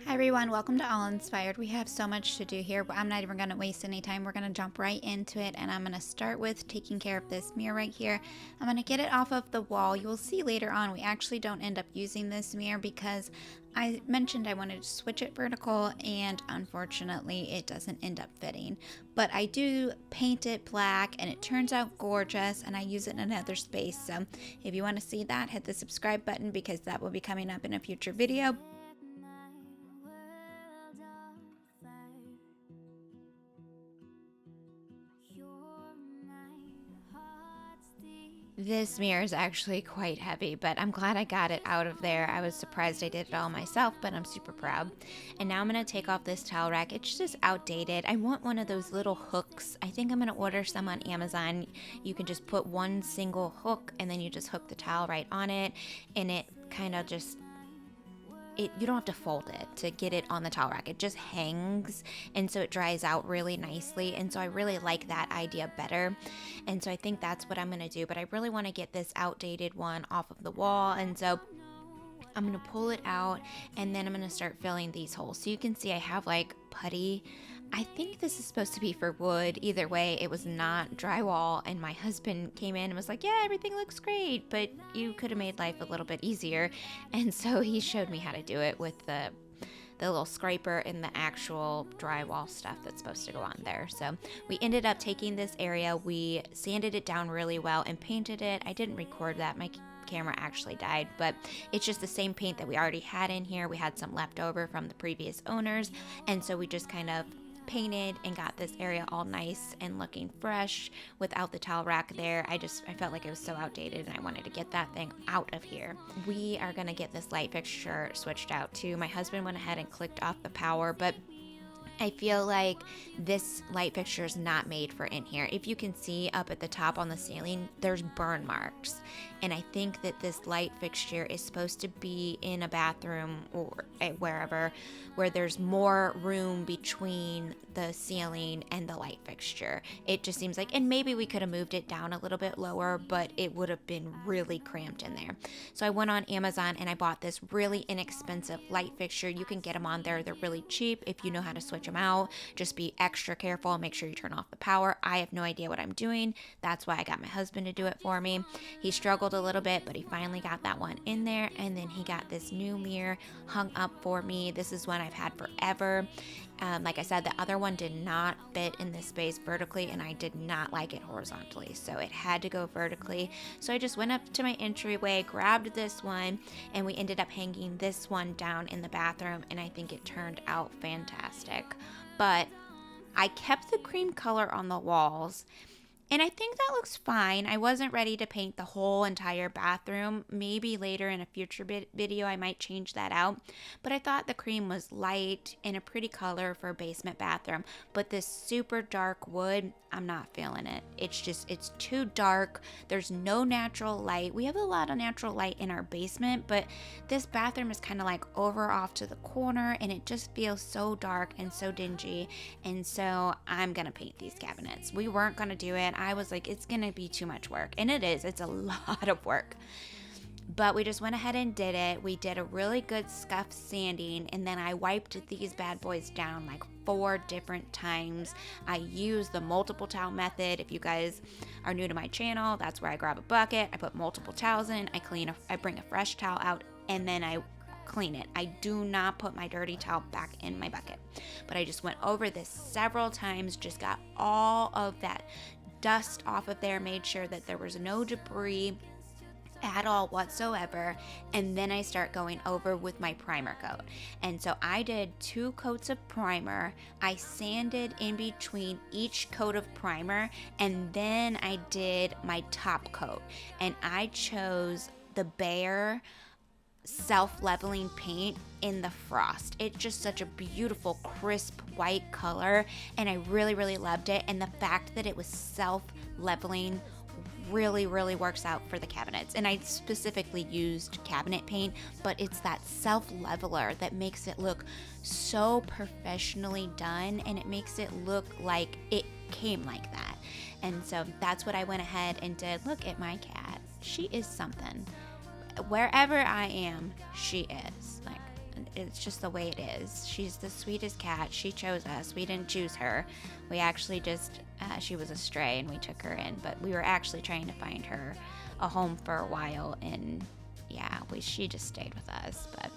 Hi everyone, welcome to All Inspired. We have so much to do here, but I'm not even going to waste any time. We're going to jump right into it, and I'm going to start with taking care of this mirror right here. I'm going to get it off of the wall. You will see later on we actually don't end up using this mirror because I mentioned I wanted to switch it vertical, and unfortunately it doesn't end up fitting. But I do paint it black, and it turns out gorgeous, and I use it in another space. So if you want to see that, hit the subscribe button because that will be coming up in a future video. This mirror is actually quite heavy, but I'm glad I got it out of there. I was surprised I did it all myself, but I'm super proud. And now I'm going to take off this towel rack. It's just outdated. I want one of those little hooks. I think I'm going to order some on Amazon. You can just put one single hook and then you just hook the towel right on it, and it kind of just you don't have to fold it to get it on the towel rack. It just hangs, and so it dries out really nicely, and so I really like that idea better, and so I think that's what I'm going to do. But I really want to get this outdated one off of the wall, and so I'm going to pull it out, and then I'm going to start filling these holes. So you can see I have like putty. I think this is supposed to be for wood. Either way, it was not drywall, and my husband came in and was like, yeah, everything looks great, but you could have made life a little bit easier. And so he showed me how to do it with the little scraper and the actual drywall stuff that's supposed to go on there. So we ended up taking this area, we sanded it down really well and painted it. I didn't record that. My camera actually died, but it's just the same paint that we already had in here. We had some left over from the previous owners, and so we just kind of painted and got this area all nice and looking fresh without the towel rack there. I felt like it was so outdated, and I wanted to get that thing out of here. We are going to get this light fixture switched out too. My husband went ahead and clicked off the power, but I feel like this light fixture is not made for in here. If you can see up at the top on the ceiling, there's burn marks. And I think that this light fixture is supposed to be in a bathroom or wherever where there's more room between the ceiling and the light fixture. It just seems like, and maybe we could have moved it down a little bit lower, but it would have been really cramped in there. So I went on Amazon and I bought this really inexpensive light fixture. You can get them on there. They're really cheap if you know how to switch them out. Just be extra careful and make sure you turn off the power. I have no idea what I'm doing. That's why I got my husband to do it for me. He struggled a little bit, but he finally got that one in there, and then he got this new mirror hung up for me. This is one I've had forever. Like I said, the other one did not fit in this space vertically, and I did not like it horizontally, so it had to go vertically. So I just went up to my entryway, grabbed this one, and we ended up hanging this one down in the bathroom, and I think it turned out fantastic. But I kept the cream color on the walls, and I think that looks fine. I wasn't ready to paint the whole entire bathroom. Maybe later in a future video I might change that out. But I thought the cream was light and a pretty color for a basement bathroom. But this super dark wood, I'm not feeling it. It's too dark. There's no natural light. We have a lot of natural light in our basement, but this bathroom is kind of like over off to the corner, and it just feels so dark and so dingy. And so I'm going to paint these cabinets. We weren't going to do it. I was like, it's gonna be too much work, and it is. It's a lot of work, but we just went ahead and did it. We did a really good scuff sanding, and then I wiped these bad boys down like 4 different times. I use the multiple towel method. If you guys are new to my channel, that's where I grab a bucket, I put multiple towels in, I bring a fresh towel out, and then I clean it. I do not put my dirty towel back in my bucket, but I just went over this several times, just got all of that dust off of there, made sure that there was no debris at all whatsoever, and then I start going over with my primer coat. And so I did 2 coats of primer. I sanded in between each coat of primer, and then I did my top coat, and I chose the Behr self-leveling paint in the frost. It's just such a beautiful crisp white color, and I really loved it. And the fact that it was self-leveling really works out for the cabinets. And I specifically used cabinet paint, but it's that self-leveler that makes it look so professionally done, and it makes it look like it came like that. And so that's what I went ahead and did. Look at my cat. She is something. Wherever I am, she is. Like, It's just the way it is. She's the sweetest cat. She chose us. We didn't choose her. We actually just, she was a stray and we took her in, but we were actually trying to find her a home for a while, and yeah, she just stayed with us, but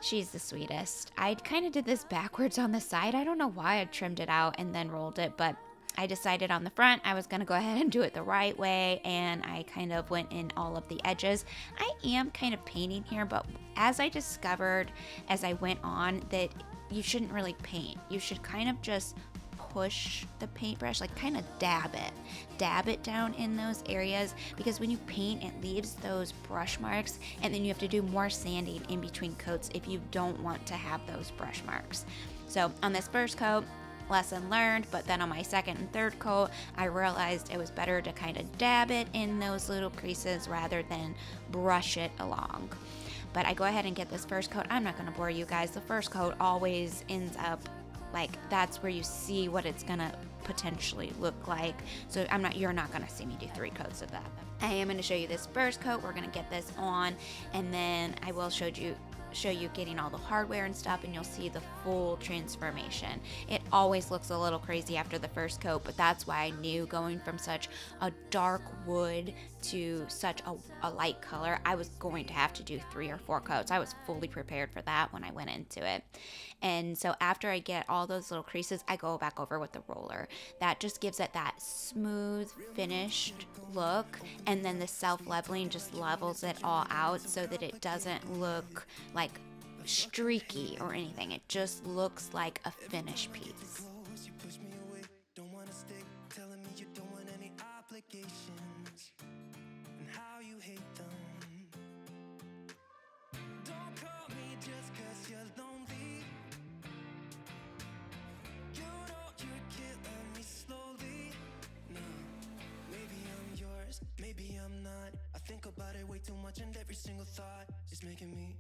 she's the sweetest. I kind of did this backwards on the side. I don't know why I trimmed it out and then rolled it, but I decided on the front I was going to go ahead and do it the right way, and I kind of went in all of the edges. I am kind of painting here, but as I discovered as I went on that you shouldn't really paint. You should kind of just push the paintbrush, like kind of dab it down in those areas, because when you paint it leaves those brush marks, and then you have to do more sanding in between coats if you don't want to have those brush marks. So on this first coat, lesson learned, but then on my second and third coat I realized it was better to kind of dab it in those little creases rather than brush it along. But I go ahead and get this first coat. I'm not going to bore you guys. The first coat always ends up like that's where you see what it's gonna potentially look like. So you're not gonna see me do 3 coats of that. I am gonna show you this first coat. We're gonna get this on, and then I will show you getting all the hardware and stuff, and you'll see the full transformation. It always looks a little crazy after the first coat, but that's why I knew going from such a dark wood to such a light color, I was going to have to do 3 or 4 coats. I was fully prepared for that when I went into it. And so after I get all those little creases, I go back over with the roller. That just gives it that smooth, finished look, and then the self-leveling just levels it all out so that it doesn't look like streaky or anything. It just looks like a finished piece. Maybe I'm not. I think about it way too much, and every single thought is making me.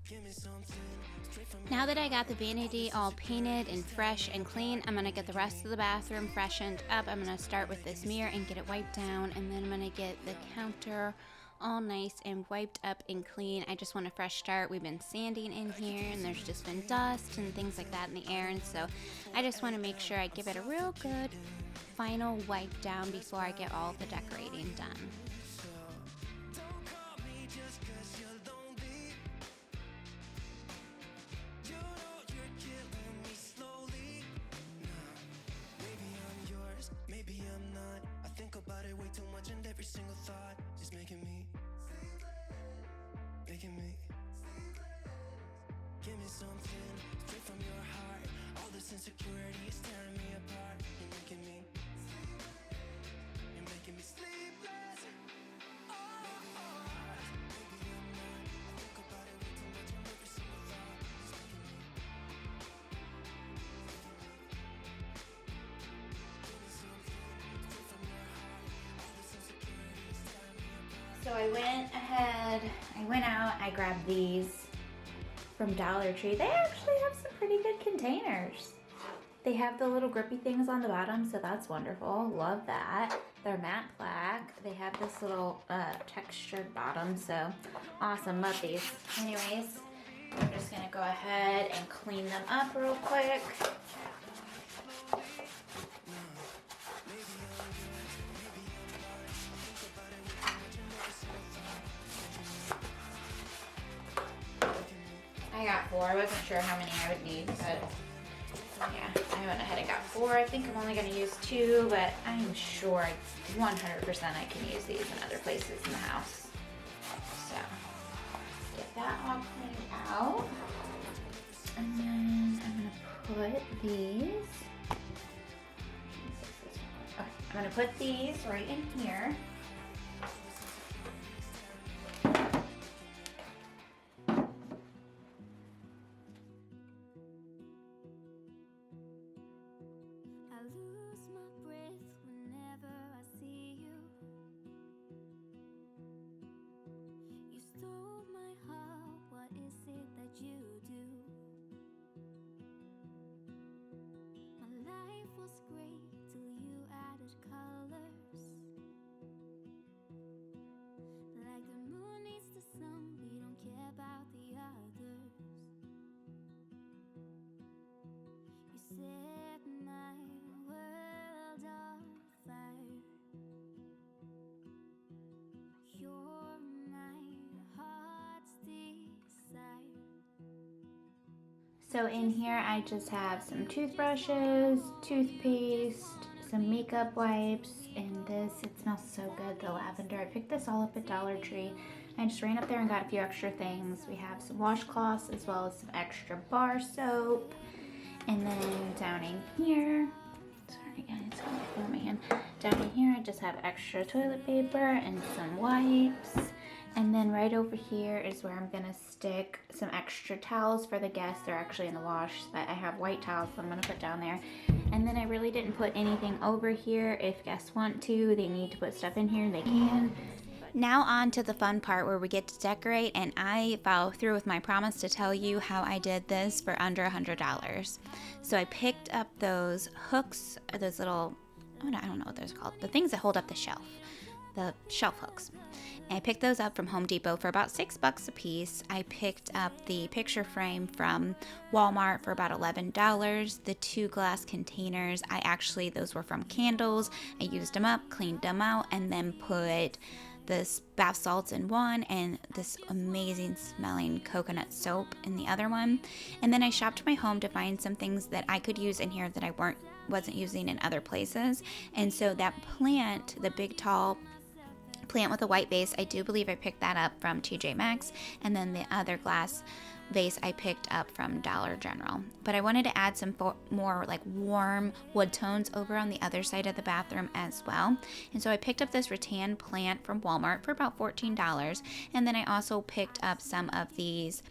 Give me something straight from. Now that I got the vanity all painted and fresh and clean, I'm going to get the rest of the bathroom freshened up. I'm going to start with this mirror and get it wiped down, and then I'm going to get the counter all nice and wiped up and clean. I just want a fresh start. We've been sanding in here, and there's just been dust and things like that in the air, and so I just want to make sure I give it a real good final wipe down before I get all the decorating done. Give me something straight from your heart. All this insecurity is tearing me apart. You're making me sleepless. Oh, maybe I'm not. I think about it way too much, and every single thought is making me. Give me something straight from your heart. All this insecurity is tearing me apart. So I went out, I grabbed these from Dollar Tree. They actually have some pretty good containers. They have the little grippy things on the bottom, so that's wonderful. Love that. They're matte black. They have this little textured bottom, so awesome. Love these. Anyways, I'm just gonna go ahead and clean them up real quick. I got 4. I wasn't sure how many I would need, but yeah, I went ahead and got 4. I think I'm only going to use 2, but I'm sure 100% I can use these in other places in the house. So, get that all cleaned out. And then I'm going to put these. Okay, I'm going to put these right in here. So in here I just have some toothbrushes, toothpaste, some makeup wipes, and this, it smells so good, the lavender. I picked this all up at Dollar Tree. I just ran up there and got a few extra things. We have some washcloths as well as some extra bar soap. And then down in here, sorry guys, it's going to my hand. Down in here I just have extra toilet paper and some wipes. And then right over here is where I'm gonna stick some extra towels for the guests. They're actually in the wash, but I have white towels that I'm gonna put down there. And then I really didn't put anything over here. If guests want to, they need to put stuff in here, they can. Now on to the fun part where we get to decorate, and I follow through with my promise to tell you how I did this for under $100. So I picked up those hooks, those little, I don't know what those are called, the things that hold up the shelf hooks. And I picked those up from Home Depot for about $6 a piece. I picked up the picture frame from Walmart for about $11. The 2 glass containers, those were from candles. I used them up, cleaned them out, and then put this bath salts in one and this amazing smelling coconut soap in the other one. And then I shopped my home to find some things that I could use in here that I wasn't using in other places. And so that plant, the big tall plant with a white vase, I do believe I picked that up from TJ Maxx, and then the other glass vase I picked up from Dollar General. But I wanted to add some more like warm wood tones over on the other side of the bathroom as well. And so I picked up this rattan plant from Walmart for about $14, and then I also picked up some of these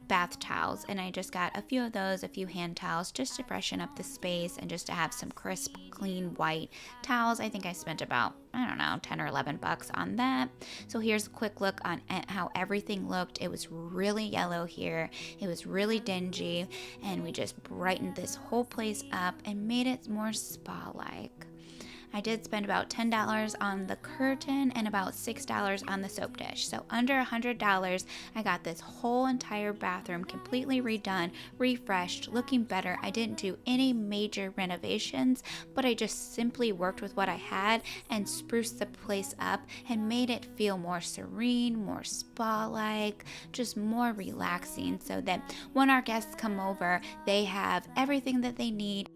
bath towels, and I just got a few of those, a few hand towels, just to freshen up the space and just to have some crisp, clean white towels. I think I spent about, I don't know, 10 or 11 bucks on that. So here's a quick look on at how everything looked. It was really yellow here. It was really dingy, and we just brightened this whole place up and made it more spa-like. I did spend about $10 on the curtain and about $6 on the soap dish. So under $100, I got this whole entire bathroom completely redone, refreshed, looking better. I didn't do any major renovations, but I just simply worked with what I had and spruced the place up and made it feel more serene, more spa-like, just more relaxing, so that when our guests come over, they have everything that they need.